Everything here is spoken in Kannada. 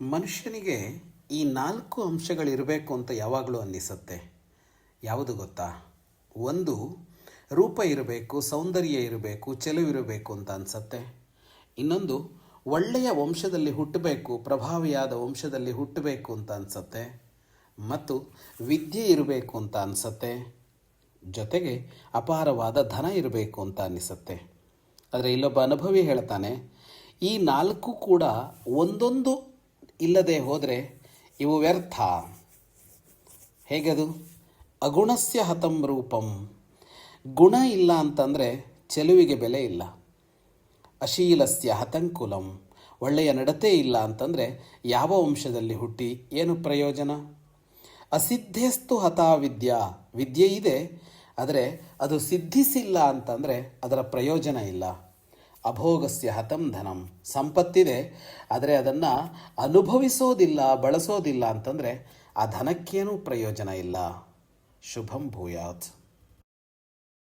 ಮನುಷ್ಯನಿಗೆ ಈ 4 ಅಂಶಗಳಿರಬೇಕು ಅಂತ ಯಾವಾಗಲೂ ಅನ್ನಿಸುತ್ತೆ. ಯಾವುದು ಗೊತ್ತಾ? ಒಂದು, ರೂಪ ಇರಬೇಕು, ಸೌಂದರ್ಯ ಇರಬೇಕು, ಚೆಲುವಿರಬೇಕು ಅಂತ ಅನಿಸುತ್ತೆ. ಇನ್ನೊಂದು, ಒಳ್ಳೆಯ ವಂಶದಲ್ಲಿ ಹುಟ್ಟಬೇಕು, ಪ್ರಭಾವಿಯಾದ ವಂಶದಲ್ಲಿ ಹುಟ್ಟಬೇಕು ಅಂತ ಅನಿಸುತ್ತೆ. ಮತ್ತು ವಿದ್ಯೆ ಇರಬೇಕು ಅಂತ ಅನಿಸುತ್ತೆ. ಜೊತೆಗೆ ಅಪಾರವಾದ ಧನ ಇರಬೇಕು ಅಂತ ಅನ್ನಿಸುತ್ತೆ. ಆದರೆ ಇಲ್ಲೊಬ್ಬ ಅನುಭವಿ ಹೇಳ್ತಾನೆ, ಈ 4 ಕೂಡ ಒಂದೊಂದು ಇಲ್ಲದೆ ಹೋದರೆ ಇವು ವ್ಯರ್ಥ. ಹೇಗದು? ಅಗುಣಸ್ಯ ಹತಂ ರೂಪಂ. ಗುಣ ಇಲ್ಲ ಅಂತಂದರೆ ಚೆಲುವಿಗೆ ಬೆಲೆ ಇಲ್ಲ. ಅಶೀಲಸ್ಯ ಹತಂಕುಲಂ. ಒಳ್ಳೆಯ ನಡತೆ ಇಲ್ಲ ಅಂತಂದರೆ ಯಾವ ವಂಶದಲ್ಲಿ ಹುಟ್ಟಿ ಏನು ಪ್ರಯೋಜನ? ಅಸಿದ್ಧೇಸ್ತು ಹತಾ ವಿದ್ಯಾ. ವಿದ್ಯೆ ಇದೆ, ಆದರೆ ಅದು ಸಿದ್ಧಿಸಿಲ್ಲ ಅಂತಂದರೆ ಅದರ ಪ್ರಯೋಜನ ಇಲ್ಲ. ಅಭೋಗಸ್ಯ ಹತಂ ಧನಂ. ಸಂಪತ್ತಿದೆ, ಆದರೆ ಅದನ್ನು ಅನುಭವಿಸೋದಿಲ್ಲ, ಬಳಸೋದಿಲ್ಲ ಅಂತಂದರೆ ಆ ಧನಕ್ಕೇನೂ ಪ್ರಯೋಜನ ಇಲ್ಲ. ಶುಭಂ ಭೂಯಾತ್.